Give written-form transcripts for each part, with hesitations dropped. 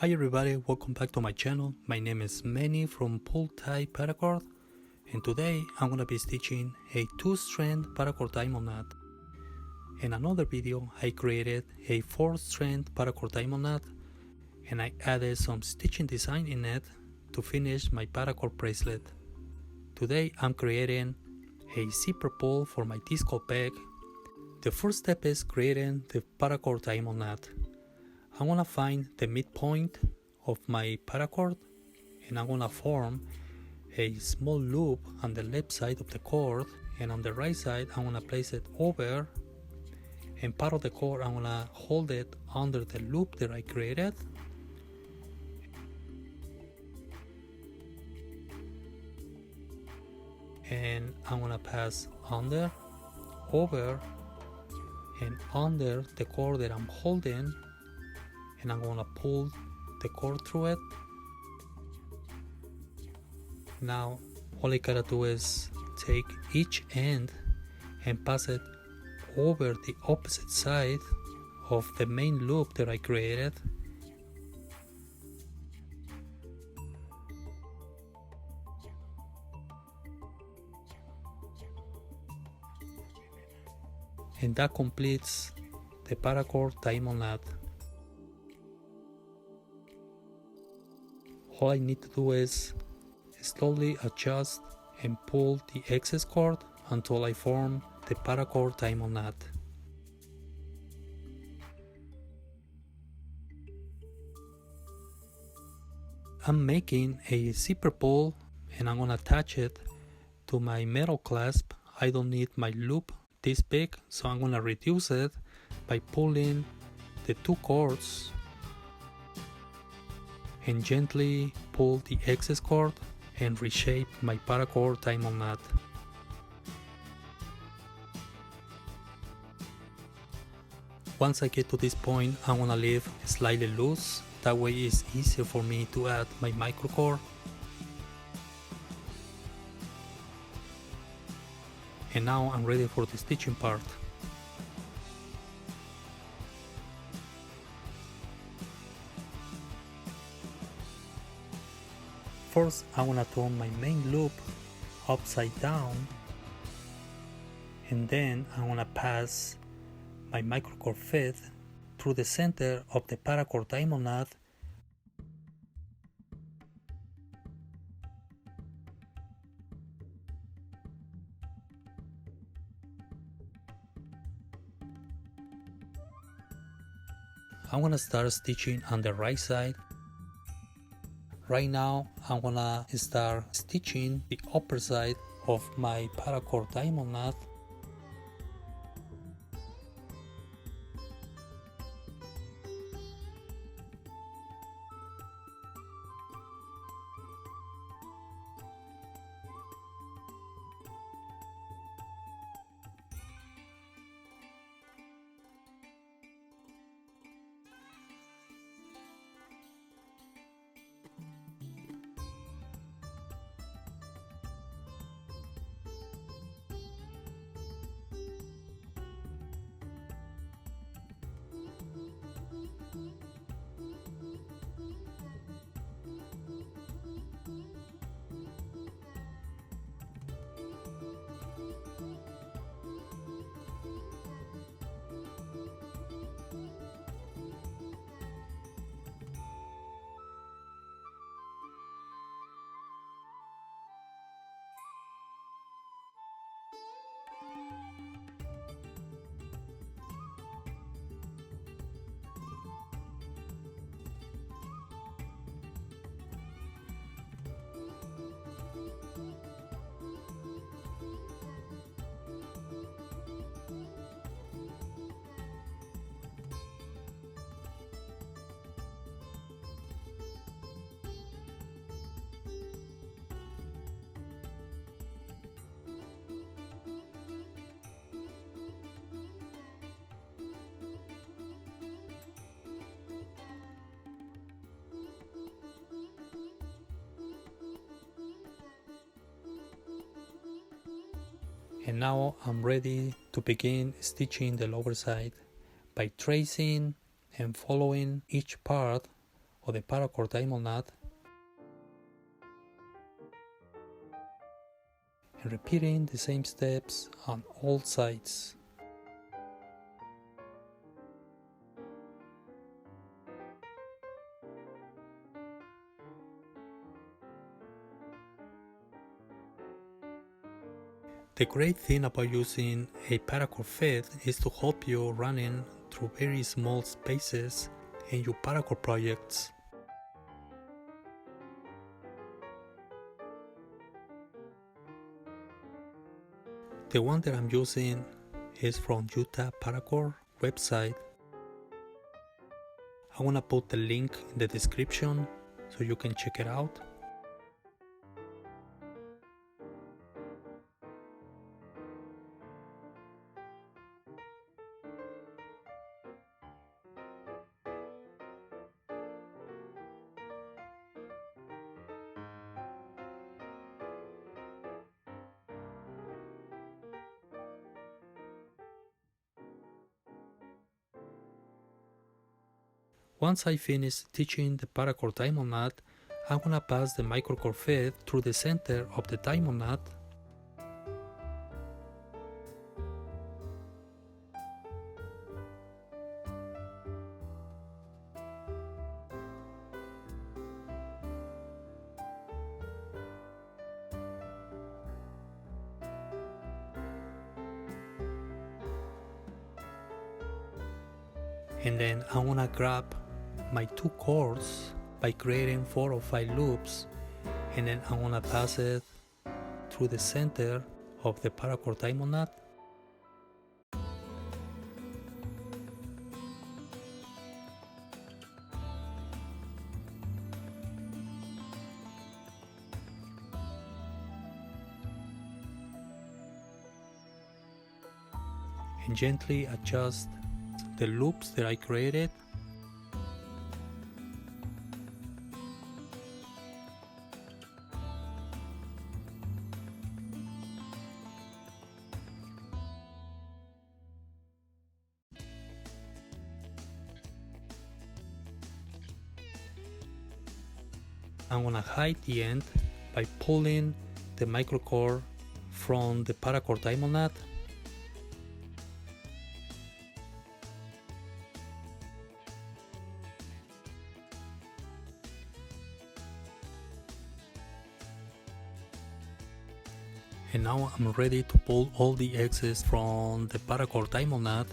Hi everybody, welcome back to my channel. My name is Manny from Feet of Paracord, and today I'm gonna be stitching a 2-strand paracord diamond knot. In another video I created a 4-strand paracord diamond knot and I added some stitching design in it to finish my paracord bracelet. Today I'm creating a zipper pull for my disco peg. The first step is creating the paracord diamond knot. I'm gonna find the midpoint of my paracord and I'm gonna form a small loop on the left side of the cord, and on the right side I'm gonna place it over, and part of the cord I'm gonna hold it under the loop that I created. And I'm gonna pass under, over, and under the cord that I'm holding, and I'm gonna pull the cord through it. Now all I gotta do is take each end and pass it over the opposite side of the main loop that I created. And that completes the paracord diamond knot. All I need to do is slowly adjust and pull the excess cord until I form the paracord diamond knot. I'm making a zipper pull and I'm gonna attach it to my metal clasp. I don't need my loop this big, so I'm gonna reduce it by pulling the two cords and gently pull the excess cord and reshape my paracord diamond knot. Once I get to this point, I'm gonna leave slightly loose, that way it's easier for me to add my microcord. And now I'm ready for the stitching part. First, I'm gonna turn my main loop upside down, and then I'm gonna pass my microcord fifth through the center of the paracord diamond knot. I'm gonna start stitching on the right side. Right now I'm gonna start stitching the upper side of my paracord diamond knot. And now I'm ready to begin stitching the lower side by tracing and following each part of the paracord diamond knot and repeating the same steps on all sides. The great thing about using a paracord feet is to help you running through very small spaces in your paracord projects. The one that I'm using is from Utah Paracord website. I'm gonna put the link in the description so you can check it out. Once I finish stitching the paracord diamond knot, I'm gonna pass the microcord feet through the center of the diamond knot. And then I'm gonna grab my 2 cords by creating 4 or 5 loops, and then I'm gonna pass it through the center of the paracord diamond knot. And gently adjust the loops that I created. I'm gonna hide the end by pulling the microcord from the paracord diamond knot. And now I'm ready to pull all the excess from the paracord diamond knot.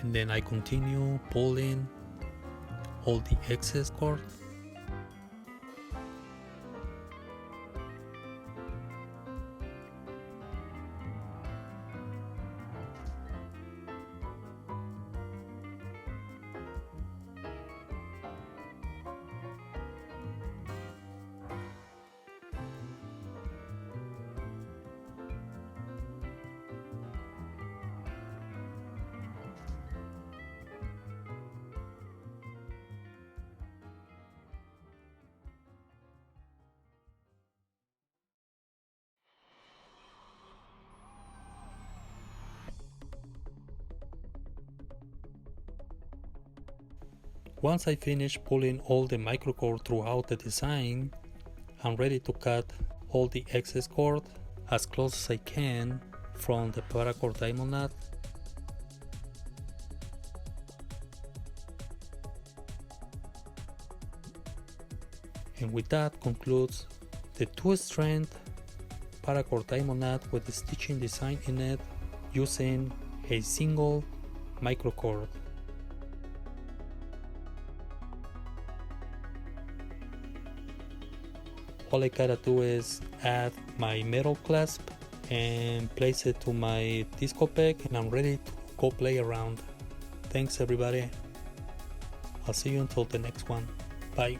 And then I continue pulling all the excess cord. Once I finish pulling all the microcord throughout the design, I'm ready to cut all the excess cord as close as I can from the paracord diamond knot. And with that concludes the 2-strand paracord diamond knot with the stitching design in it using a single microcord. All I gotta do is add my metal clasp and place it to my disco peg, and I'm ready to go play around. Thanks everybody. I'll see you until the next one. Bye.